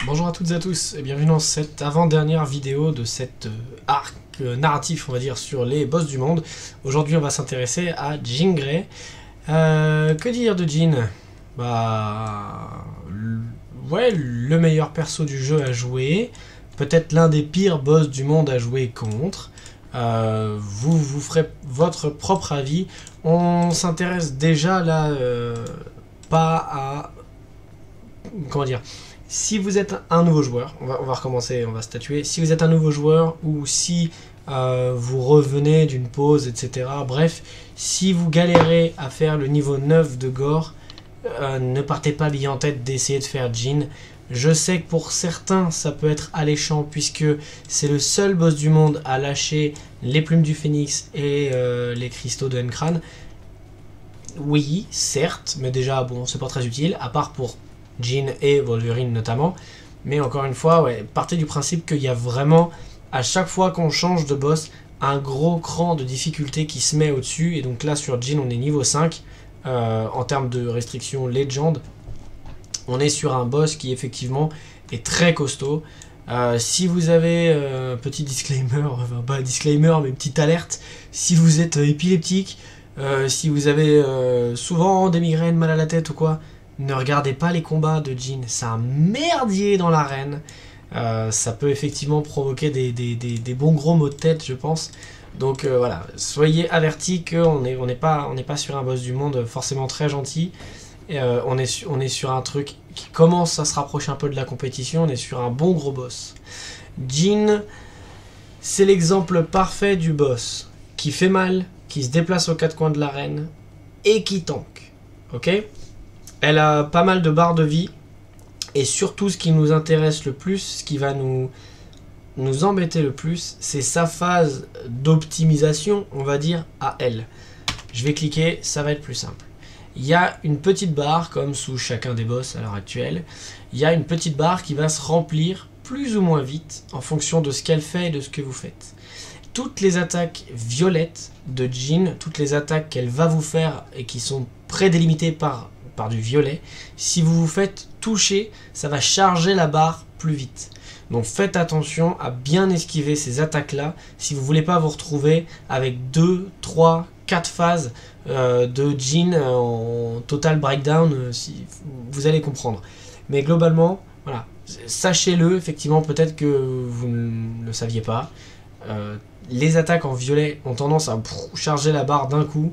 Bonjour à toutes et à tous et bienvenue dans cette avant-dernière vidéo de cet arc narratif, on va dire, sur les boss du monde. Aujourd'hui on va s'intéresser à Jean Grey. Que dire de Jean? Ouais, le meilleur perso du jeu à jouer, peut-être l'un des pires boss du monde à jouer contre. Vous ferez votre propre avis. On s'intéresse déjà là pas à... Comment dire? Si vous êtes un nouveau joueur, on va recommencer, on va statuer. Si vous êtes un nouveau joueur ou si vous revenez d'une pause, etc. Bref, si vous galérez à faire le niveau 9 de Gore, ne partez pas bien en tête d'essayer de faire Jean. Je sais que pour certains, ça peut être alléchant puisque c'est le seul boss du monde à lâcher les plumes du phénix et les cristaux de Henkran. Oui, certes, mais déjà, bon, c'est pas très utile, à part pour Jean et Wolverine notamment. Mais encore une fois, ouais, partez du principe qu'il y a vraiment, à chaque fois qu'on change de boss, un gros cran de difficulté qui se met au-dessus. Et donc là, sur Jean, on est niveau 5. En termes de restriction Legend, on est sur un boss qui effectivement est très costaud. Si vous avez, petit disclaimer, enfin pas disclaimer, mais petite alerte, si vous êtes épileptique, si vous avez souvent des migraines, mal à la tête ou quoi, ne regardez pas les combats de Jean, c'est un merdier dans l'arène. Ça peut effectivement provoquer des bons gros maux de tête, je pense. Donc voilà, soyez avertis qu'on n'est pas sur un boss du monde forcément très gentil. On est sur un truc qui commence à se rapprocher un peu de la compétition, on est sur un bon gros boss. Jean, c'est l'exemple parfait du boss qui fait mal, qui se déplace aux quatre coins de l'arène et qui tank. Ok ? Elle a pas mal de barres de vie et surtout ce qui nous intéresse le plus, ce qui va nous embêter le plus, c'est sa phase d'optimisation, on va dire, à elle. Je vais cliquer, ça va être plus simple. Il y a une petite barre, comme sous chacun des boss à l'heure actuelle, il y a une petite barre qui va se remplir plus ou moins vite en fonction de ce qu'elle fait et de ce que vous faites. Toutes les attaques violettes de Jean, toutes les attaques qu'elle va vous faire et qui sont prédélimitées par du violet, si vous vous faites toucher, ça va charger la barre plus vite. Donc faites attention à bien esquiver ces attaques-là si vous ne voulez pas vous retrouver avec 2, 3, 4 phases de Jean en total breakdown, si vous allez comprendre. Mais globalement, voilà, sachez-le, effectivement, peut-être que vous ne le saviez pas. Les attaques en violet ont tendance à charger la barre d'un coup.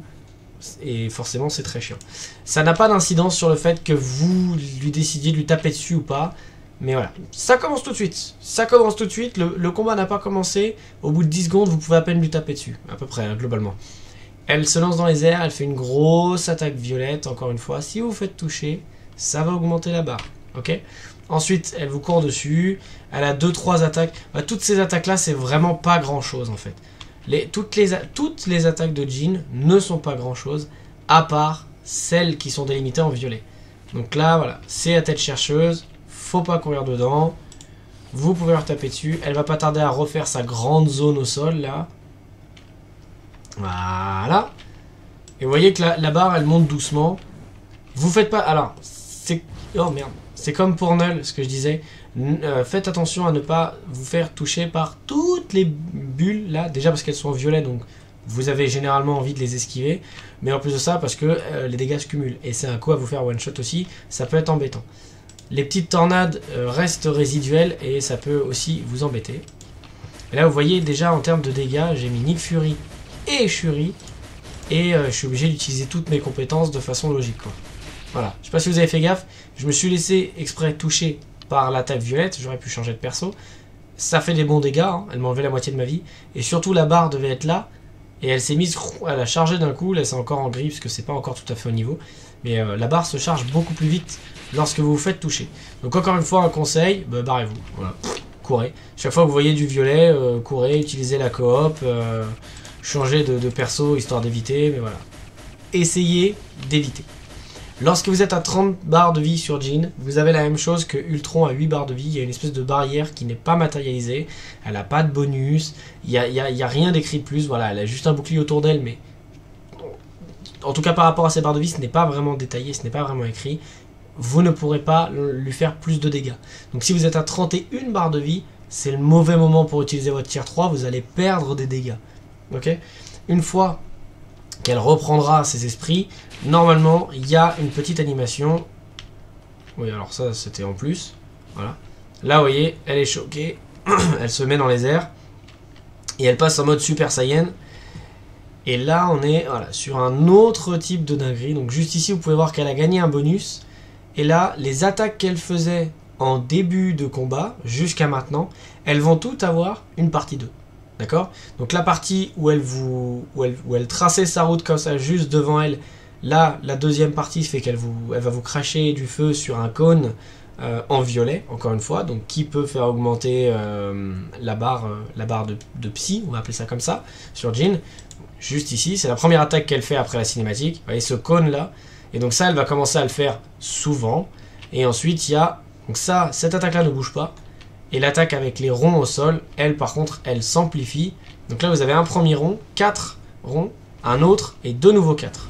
Et forcément c'est très chiant. Ça n'a pas d'incidence sur le fait que vous lui décidiez de lui taper dessus ou pas. Mais voilà, ça commence tout de suite. Ça commence tout de suite, le combat n'a pas commencé. Au bout de 10 secondes vous pouvez à peine lui taper dessus. À peu près, hein, globalement. Elle se lance dans les airs, elle fait une grosse attaque violette. Encore une fois, si vous vous faites toucher, ça va augmenter la barre. Ok. Ensuite elle vous court dessus. Elle a 2-3 attaques. Toutes ces attaques là c'est vraiment pas grand chose en fait. Toutes les attaques de Jean ne sont pas grand chose, à part celles qui sont délimitées en violet. Donc là, voilà, c'est la tête chercheuse, faut pas courir dedans, vous pouvez leur taper dessus, elle va pas tarder à refaire sa grande zone au sol, là. Voilà. Et vous voyez que la barre, elle monte doucement. Vous faites pas... Alors, c'est... Oh merde. C'est comme pour Null, ce que je disais. Faites attention à ne pas vous faire toucher par toutes les bulles là, déjà parce qu'elles sont en violet, donc vous avez généralement envie de les esquiver, mais en plus de ça parce que les dégâts se cumulent et c'est un coup à vous faire one shot aussi, ça peut être embêtant. Les petites tornades restent résiduelles et ça peut aussi vous embêter. Et là vous voyez déjà en termes de dégâts, j'ai mis Nick Fury et Shuri et je suis obligé d'utiliser toutes mes compétences de façon logique, quoi. Voilà, je sais pas si vous avez fait gaffe, je me suis laissé exprès toucher par l'attaque violette, j'aurais pu changer de perso. Ça fait des bons dégâts, hein. Elle m'a enlevé la moitié de ma vie. Et surtout la barre devait être là. Et elle s'est mise, elle a chargé d'un coup, là c'est encore en gris parce que c'est pas encore tout à fait au niveau. Mais la barre se charge beaucoup plus vite lorsque vous vous faites toucher. Donc encore une fois un conseil, barrez-vous. Voilà. Courez. Chaque fois que vous voyez du violet, courez, utilisez la coop, changez de perso histoire d'éviter, mais voilà. Essayez d'éviter. Lorsque vous êtes à 30 barres de vie sur Jean, vous avez la même chose que Ultron à 8 barres de vie. Il y a une espèce de barrière qui n'est pas matérialisée. Elle n'a pas de bonus. Il y a rien d'écrit de plus. Voilà, elle a juste un bouclier autour d'elle, mais en tout cas par rapport à ses barres de vie, ce n'est pas vraiment détaillé, ce n'est pas vraiment écrit. vous ne pourrez pas lui faire plus de dégâts. Donc si vous êtes à 31 barres de vie, c'est le mauvais moment pour utiliser votre tier 3, vous allez perdre des dégâts. Ok? Une fois qu'elle reprendra ses esprits, normalement, il y a une petite animation. Oui, alors ça, c'était en plus. Voilà. Là, vous voyez, elle est choquée. Elle se met dans les airs. Et elle passe en mode Super Saiyan. Et là, on est voilà, sur un autre type de dinguerie. Donc juste ici, vous pouvez voir qu'elle a gagné un bonus. Et là, les attaques qu'elle faisait en début de combat, jusqu'à maintenant, elles vont toutes avoir une partie 2. D'accord? Donc la partie où elle traçait sa route comme ça, juste devant elle, là, la deuxième partie fait qu'elle va vous cracher du feu sur un cône en violet, encore une fois, donc qui peut faire augmenter la barre de psy, on va appeler ça comme ça, sur Jin. Juste ici, c'est la première attaque qu'elle fait après la cinématique. Vous voyez ce cône là. Et donc ça, elle va commencer à le faire souvent. Et ensuite, il y a... Donc ça, cette attaque là ne bouge pas. Et l'attaque avec les ronds au sol, elle par contre, elle s'amplifie. Donc là, vous avez un premier rond, 4 ronds, un autre et de nouveau 4.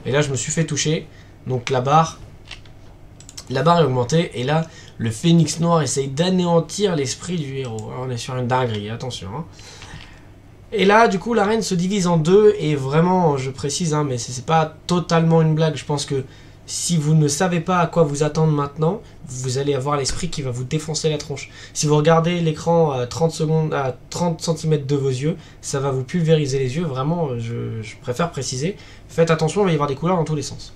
Et là, je me suis fait toucher. Donc la barre est augmentée. Et là, le phénix noir essaye d'anéantir l'esprit du héros. Alors, on est sur une dinguerie, attention. Hein. Et là, du coup, l'arène se divise en deux. Et vraiment, je précise, hein, mais c'est pas totalement une blague. Je pense que si vous ne savez pas à quoi vous attendre maintenant, vous allez avoir l'esprit qui va vous défoncer la tronche. Si vous regardez l'écran à 30 secondes, à 30 cm de vos yeux, ça va vous pulvériser les yeux. Vraiment, je préfère préciser. Faites attention, il va y avoir des couleurs dans tous les sens.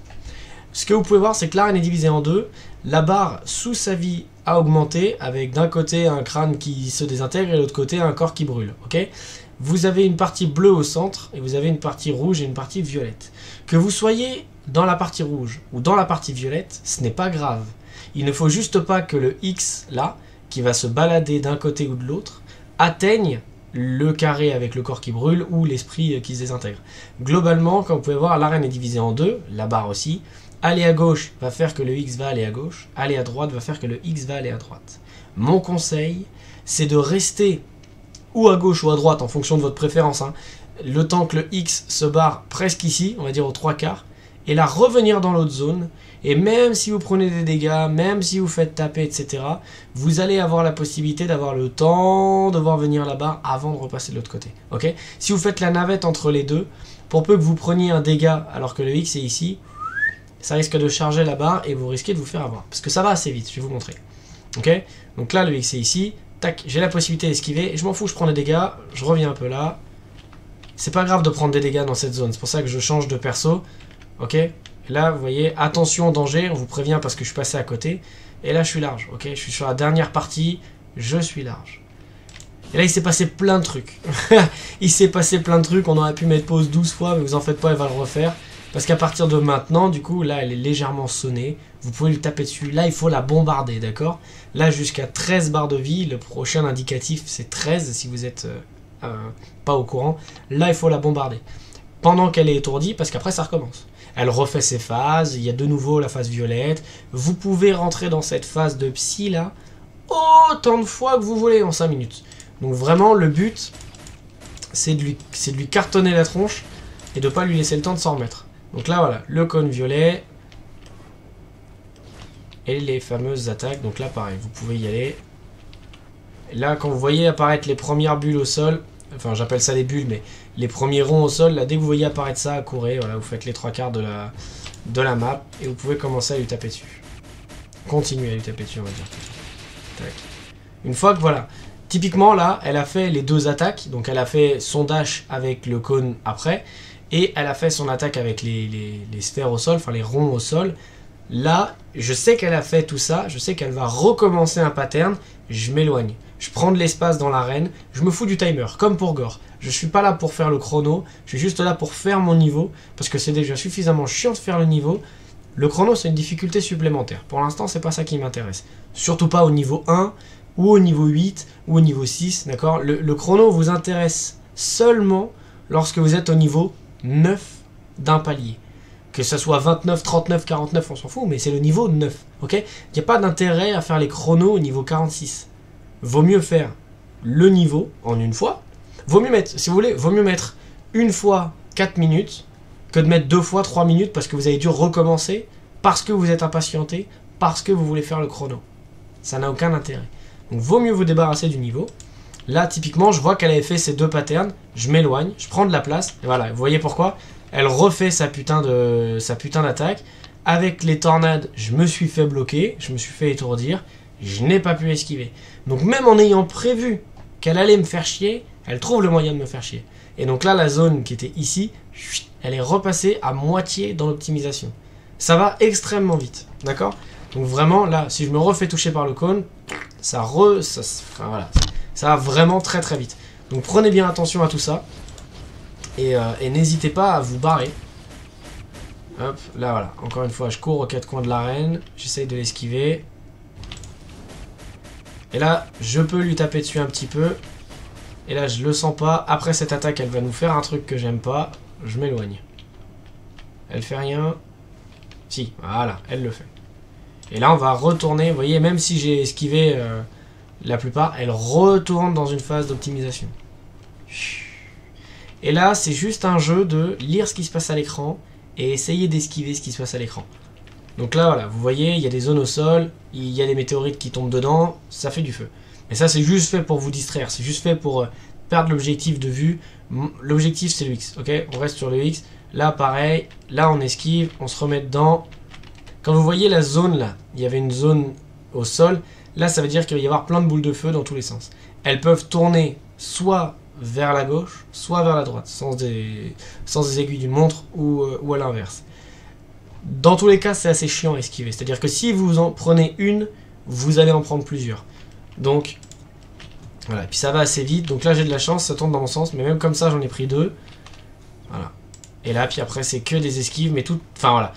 Ce que vous pouvez voir, c'est que l'arène est divisée en deux. La barre sous sa vie a augmenté, avec d'un côté un crâne qui se désintègre et de l'autre côté un corps qui brûle. Ok ? Vous avez une partie bleue au centre et vous avez une partie rouge et une partie violette. Que vous soyez dans la partie rouge ou dans la partie violette, ce n'est pas grave. Il ne faut juste pas que le X, là, qui va se balader d'un côté ou de l'autre, atteigne le carré avec le corps qui brûle ou l'esprit qui se désintègre. Globalement, comme vous pouvez voir, l'arène est divisée en deux, la barre aussi. Aller à gauche va faire que le X va aller à gauche, aller à droite va faire que le X va aller à droite. Mon conseil, c'est de rester ou à gauche ou à droite en fonction de votre préférence, hein, le temps que le X se barre presque ici, on va dire aux 3/4, et là revenir dans l'autre zone, et même si vous prenez des dégâts, même si vous faites taper, etc., vous allez avoir la possibilité d'avoir le temps de voir venir la barre avant de repasser de l'autre côté. Okay, si vous faites la navette entre les deux, pour peu que vous preniez un dégât alors que le X est ici, ça risque de charger la barre et vous risquez de vous faire avoir. Parce que ça va assez vite, je vais vous montrer. Okay, donc là, le X est ici. Tac, j'ai la possibilité d'esquiver. Je m'en fous, je prends les dégâts. Je reviens un peu là. C'est pas grave de prendre des dégâts dans cette zone. C'est pour ça que je change de perso. Ok. Là, vous voyez, attention, danger. On vous prévient parce que je suis passé à côté. Et là, je suis large. Ok. Je suis sur la dernière partie. Je suis large. Et là, il s'est passé plein de trucs. Il s'est passé plein de trucs. On aurait pu mettre pause 12 fois, mais vous en faites pas, elle va le refaire. Parce qu'à partir de maintenant, du coup, là, elle est légèrement sonnée. Vous pouvez lui taper dessus. Là, il faut la bombarder, d'accord? Là, jusqu'à 13 barres de vie. Le prochain indicatif, c'est 13, si vous êtes pas au courant. Là, il faut la bombarder. Pendant qu'elle est étourdie, parce qu'après, ça recommence. Elle refait ses phases. Il y a de nouveau la phase violette. Vous pouvez rentrer dans cette phase de psy, là, autant de fois que vous voulez en 5 minutes. Donc, vraiment, le but, c'est de lui cartonner la tronche et de ne pas lui laisser le temps de s'en remettre. Donc là, voilà, le cône violet. Et les fameuses attaques. Donc là, pareil, vous pouvez y aller. Et là, quand vous voyez apparaître les premières bulles au sol, enfin, j'appelle ça des bulles, mais les premiers ronds au sol, là, dès que vous voyez apparaître ça, courez. Voilà, vous faites les 3/4 de la map. Et vous pouvez commencer à lui taper dessus. Continuez à lui taper dessus, on va dire. Tac. Une fois que, voilà. Typiquement, là, elle a fait les deux attaques. Donc, elle a fait son dash avec le cône après. Et elle a fait son attaque avec les sphères au sol, enfin les ronds au sol. Là, je sais qu'elle a fait tout ça, je sais qu'elle va recommencer un pattern, je m'éloigne. Je prends de l'espace dans l'arène, je me fous du timer, comme pour Gore. Je suis pas là pour faire le chrono, je suis juste là pour faire mon niveau, parce que c'est déjà suffisamment chiant de faire le niveau. Le chrono, c'est une difficulté supplémentaire. Pour l'instant, c'est pas ça qui m'intéresse. Surtout pas au niveau 1, ou au niveau 8, ou au niveau 6, d'accord? Le chrono vous intéresse seulement lorsque vous êtes au niveau 9 d'un palier. Que ce soit 29, 39, 49, on s'en fout, mais c'est le niveau 9. Ok? Il n'y a pas d'intérêt à faire les chronos au niveau 46. Vaut mieux faire le niveau en une fois. Vaut mieux mettre, si vous voulez, vaut mieux mettre une fois 4 minutes que de mettre 2 fois 3 minutes parce que vous avez dû recommencer, parce que vous êtes impatienté, parce que vous voulez faire le chrono. Ça n'a aucun intérêt. Donc vaut mieux vous débarrasser du niveau. Là, typiquement, je vois qu'elle avait fait ces deux patterns. Je m'éloigne, je prends de la place. Et voilà, vous voyez pourquoi? Elle refait sa putain d'attaque. Avec les tornades, je me suis fait bloquer, je me suis fait étourdir. Je n'ai pas pu esquiver. Donc même en ayant prévu qu'elle allait me faire chier, elle trouve le moyen de me faire chier. Et donc là, la zone qui était ici, elle est repassée à moitié dans l'optimisation. Ça va extrêmement vite, d'accord? Donc vraiment, là, si je me refais toucher par le cône, voilà, ça va vraiment très très vite. Donc prenez bien attention à tout ça. Et n'hésitez pas à vous barrer. Hop, là voilà, encore une fois, je cours aux quatre coins de l'arène. J'essaye de l'esquiver. Et là, je peux lui taper dessus un petit peu. Et là, je le sens pas. Après cette attaque, elle va nous faire un truc que j'aime pas. Je m'éloigne. Elle fait rien. Si, voilà, elle le fait. Et là, on va retourner. Vous voyez, même si j'ai esquivé la plupart, elle retourne dans une phase d'optimisation. Et là, c'est juste un jeu de lire ce qui se passe à l'écran et essayer d'esquiver ce qui se passe à l'écran. Donc là, voilà, vous voyez, il y a des zones au sol, il y a des météorites qui tombent dedans, ça fait du feu. Et ça, c'est juste fait pour vous distraire, c'est juste fait pour perdre l'objectif de vue. L'objectif, c'est le X, ok? On reste sur le X. Là, pareil, là, on esquive, on se remet dedans. Quand vous voyez la zone, là, il y avait une zone au sol, là, ça veut dire qu'il va y avoir plein de boules de feu dans tous les sens. Elles peuvent tourner soit vers la gauche, soit vers la droite, sans des aiguilles d'une montre ou à l'inverse. Dans tous les cas, c'est assez chiant à esquiver. C'est-à-dire que si vous en prenez une, vous allez en prendre plusieurs. Donc, voilà. Et puis ça va assez vite. Donc là, j'ai de la chance, ça tourne dans mon sens. Mais même comme ça, j'en ai pris deux. Voilà. Et là, puis après, c'est que des esquives. Mais tout... Enfin, voilà.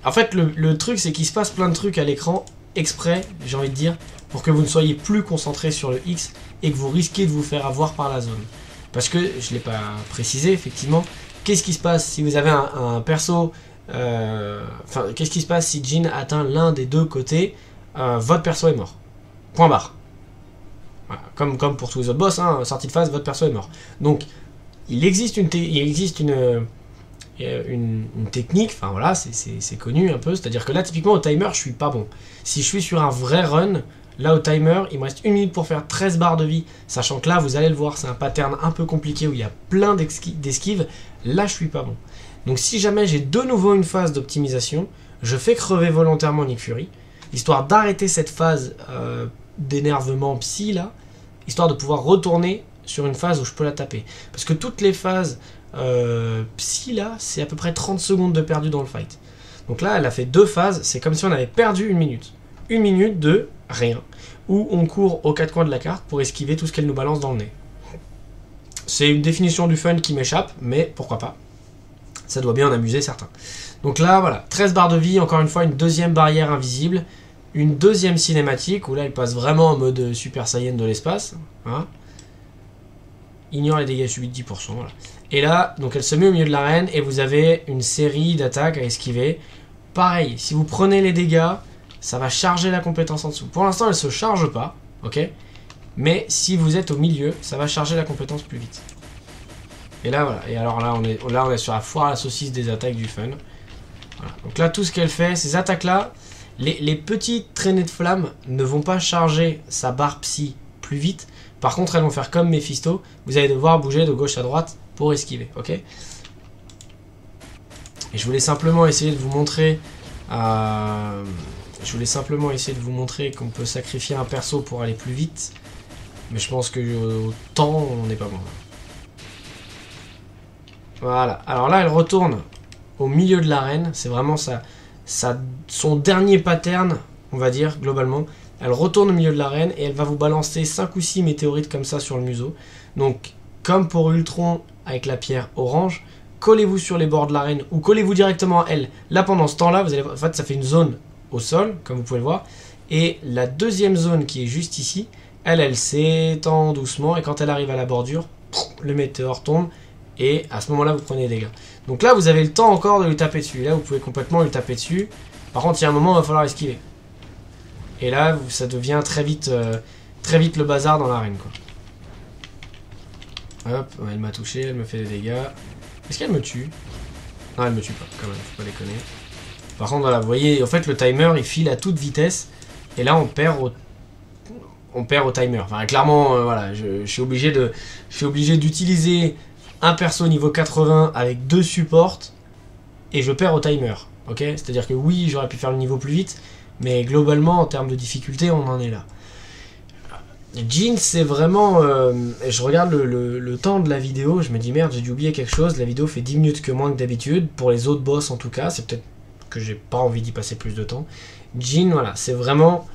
En fait, le truc, c'est qu'il se passe plein de trucs à l'écran, exprès, j'ai envie de dire, pour que vous ne soyez plus concentré sur le X et que vous risquez de vous faire avoir par la zone. Parce que, je ne l'ai pas précisé, effectivement, qu'est-ce qui se passe si vous avez un perso... Enfin, qu'est-ce qui se passe si Jin atteint l'un des deux côtés? Votre perso est mort. Point barre. Voilà. Comme pour tous les autres boss, hein, sortie de phase, votre perso est mort. Donc, il existe une technique, enfin voilà, c'est connu un peu, c'est-à-dire que là, typiquement, au timer, je suis pas bon. Si je suis sur un vrai run, là, au timer, il me reste 1 minute pour faire 13 barres de vie, sachant que là, vous allez le voir, c'est un pattern un peu compliqué où il y a plein d'esquives, là, je suis pas bon. Donc si jamais j'ai de nouveau une phase d'optimisation, je fais crever volontairement Nick Fury, histoire d'arrêter cette phase d'énervement psy là, histoire de pouvoir retourner sur une phase où je peux la taper. Parce que toutes les phases psy là, c'est à peu près 30 secondes de perdu dans le fight. Donc là, elle a fait 2 phases, c'est comme si on avait perdu 1 minute. 1 minute de rien, où on court aux 4 coins de la carte pour esquiver tout ce qu'elle nous balance dans le nez. C'est une définition du fun qui m'échappe, mais pourquoi pas. Ça doit bien en amuser certains. Donc là, voilà, 13 barres de vie, encore une fois, une deuxième barrière invisible, une deuxième cinématique, où là, elle passe vraiment en mode Super Saiyan de l'espace. Hein. Ignore les dégâts subis de 10%. Voilà. Et là, donc elle se met au milieu de l'arène, et vous avez une série d'attaques à esquiver. Pareil, si vous prenez les dégâts, ça va charger la compétence en dessous. Pour l'instant, elle ne se charge pas, ok? Mais si vous êtes au milieu, ça va charger la compétence plus vite. Et là, voilà. Et alors là, on est sur la foire à la saucisse des attaques du fun. Voilà. Donc là, tout ce qu'elle fait, ces attaques-là, les petites traînées de flammes ne vont pas charger sa barre psy plus vite. Par contre, elles vont faire comme Mephisto. Vous allez devoir bouger de gauche à droite pour esquiver, ok? Et je voulais simplement essayer de vous montrer... qu'on peut sacrifier un perso pour aller plus vite. Mais je pense que au temps, on n'est pas bon. Voilà, alors là elle retourne au milieu de l'arène, c'est vraiment son dernier pattern, on va dire, globalement. Elle retourne au milieu de l'arène et elle va vous balancer 5 ou 6 météorites comme ça sur le museau. Donc, comme pour Ultron avec la pierre orange, collez-vous sur les bords de l'arène ou collez-vous directement à elle. Là, pendant ce temps-là, vous allez, en fait, ça fait une zone au sol, comme vous pouvez le voir. Et la deuxième zone qui est juste ici, elle s'étend doucement et quand elle arrive à la bordure, le météore tombe. Et à ce moment-là, vous prenez des dégâts. Donc là, vous avez le temps encore de lui taper dessus. Là, vous pouvez complètement lui taper dessus. Par contre, il y a un moment, il va falloir esquiver. Et là, ça devient très vite le bazar dans l'arène, quoi. Hop, elle m'a touché, elle me fait des dégâts. Est-ce qu'elle me tue? Non, elle me tue pas, quand même, faut pas déconner. Par contre, voilà, vous voyez, en fait, le timer, il file à toute vitesse. Et là, on perd au timer. Enfin, clairement, voilà, je suis obligé d'utiliser un perso niveau 80 avec 2 supports. Et je perds au timer. Ok, c'est-à-dire que oui, j'aurais pu faire le niveau plus vite. Mais globalement, en termes de difficulté, on en est là. Jhin, c'est vraiment... je regarde le temps de la vidéo, je me dis merde, j'ai dû oublier quelque chose. La vidéo fait 10 minutes que moins que d'habitude. Pour les autres boss, en tout cas, c'est peut-être que j'ai pas envie d'y passer plus de temps. Jhin, voilà, c'est vraiment...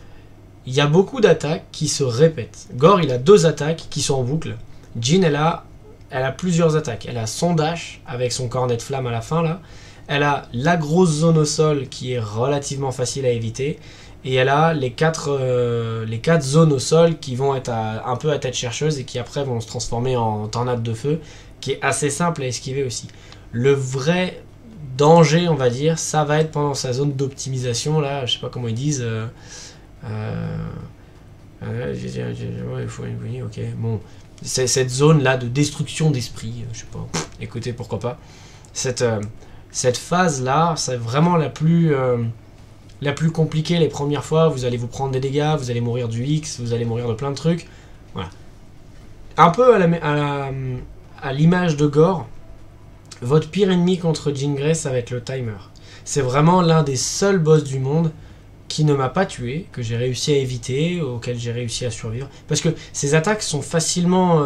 Il y a beaucoup d'attaques qui se répètent. Gore, il a 2 attaques qui sont en boucle. Jhin, elle a plusieurs attaques. Elle a son dash, avec son cornet de flamme à la fin, là. Elle a la grosse zone au sol, qui est relativement facile à éviter. Et elle a les 4 zones au sol qui vont être un peu à tête chercheuse et qui après vont se transformer en tornade de feu, qui est assez simple à esquiver aussi. Le vrai danger, on va dire, ça va être pendant sa zone d'optimisation, là, je sais pas comment ils disent... ok, bon, c'est cette zone là de destruction d'esprit, je sais pas, écoutez, pourquoi pas. Cette phase là, c'est vraiment la plus compliquée les premières fois. Vous allez vous prendre des dégâts, vous allez mourir du X, vous allez mourir de plein de trucs. Voilà. Un peu à l'image de Gore, votre pire ennemi contre Jean Grey, ça va être le timer. C'est vraiment l'un des seuls boss du monde qui ne m'a pas tué, que j'ai réussi à éviter, auquel j'ai réussi à survivre. Parce que ces attaques sont facilement...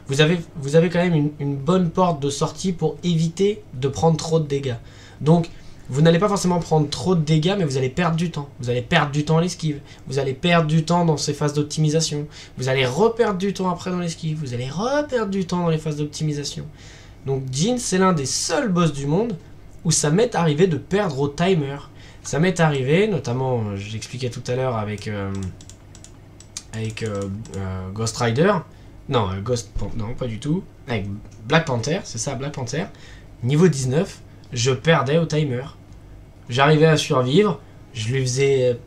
vous avez quand même une bonne porte de sortie pour éviter de prendre trop de dégâts. Donc, vous n'allez pas forcément prendre trop de dégâts, mais vous allez perdre du temps. Vous allez perdre du temps à l'esquive. Vous allez perdre du temps dans ces phases d'optimisation. Vous allez reperdre du temps après dans l'esquive. Vous allez reperdre du temps dans les phases d'optimisation. Donc, Jhin, c'est l'un des seuls boss du monde où ça m'est arrivé de perdre au timer. Ça m'est arrivé, notamment, je l'expliquais tout à l'heure avec Ghost Rider. Non, non, pas du tout. Avec Black Panther, c'est ça, Black Panther. Niveau 19, je perdais au timer. J'arrivais à survivre, je lui faisais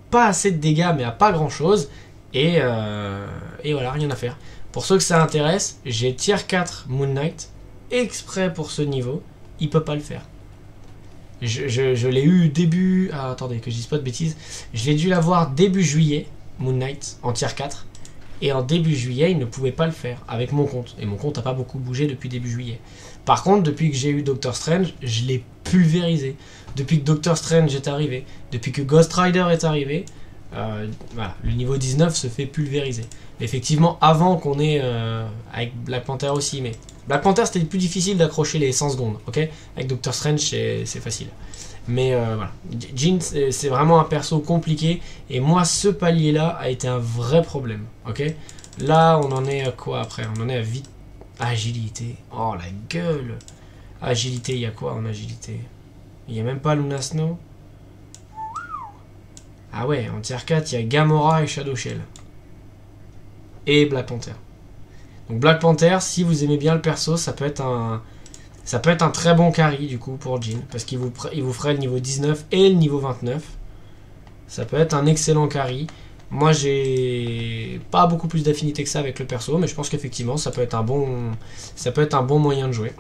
pas assez de dégâts, mais à pas grand chose. Et voilà, rien à faire. Pour ceux que ça intéresse, j'ai tier 4 Moon Knight, exprès pour ce niveau, il peut pas le faire. Je l'ai eu début... Ah, attendez, que je dise pas de bêtises. Je l'ai dû l'avoir début juillet, Moon Knight, en tier 4. Et en début juillet, il ne pouvait pas le faire avec mon compte. Et mon compte n'a pas beaucoup bougé depuis début juillet. Par contre, depuis que j'ai eu Doctor Strange, je l'ai pulvérisé. Depuis que Doctor Strange est arrivé, depuis que Ghost Rider est arrivé, voilà, le niveau 19 se fait pulvériser. Effectivement, avant qu'on ait... avec Black Panther aussi, mais... Black Panther, c'était plus difficile d'accrocher les 100 secondes, ok? Avec Doctor Strange, c'est facile. Mais voilà, Jhin, c'est vraiment un perso compliqué. Et moi, ce palier-là a été un vrai problème, ok? Là, on en est à quoi après? On en est à vite... Agilité. Oh, la gueule! Agilité, il y a quoi en agilité? Il n'y a même pas Luna Snow? Ah ouais, en tier 4, il y a Gamora et Shadow Shell. Et Black Panther. Donc Black Panther, si vous aimez bien le perso, ça peut être un très bon carry du coup pour Jhin. Parce qu'il vous ferait le niveau 19 et le niveau 29. Ça peut être un excellent carry. Moi j'ai pas beaucoup plus d'affinité que ça avec le perso, mais je pense qu'effectivement ça peut être un bon moyen de jouer.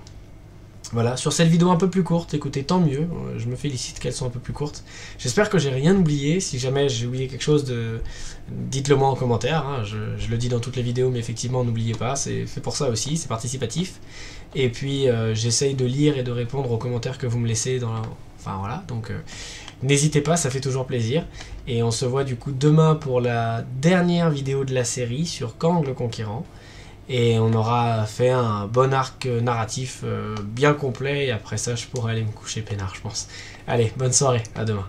Voilà, sur cette vidéo un peu plus courte, écoutez, tant mieux, je me félicite qu'elles soient un peu plus courtes. J'espère que j'ai rien oublié, si jamais j'ai oublié quelque chose, dites-le moi en commentaire, hein. Je le dis dans toutes les vidéos, mais effectivement n'oubliez pas, c'est fait pour ça aussi, c'est participatif. Et puis j'essaye de lire et de répondre aux commentaires que vous me laissez Enfin voilà, donc n'hésitez pas, ça fait toujours plaisir. Et on se voit du coup demain pour la dernière vidéo de la série sur Kang le Conquérant. Et on aura fait un bon arc narratif bien complet. Et après ça, je pourrai aller me coucher peinard, je pense. Allez, bonne soirée, à demain.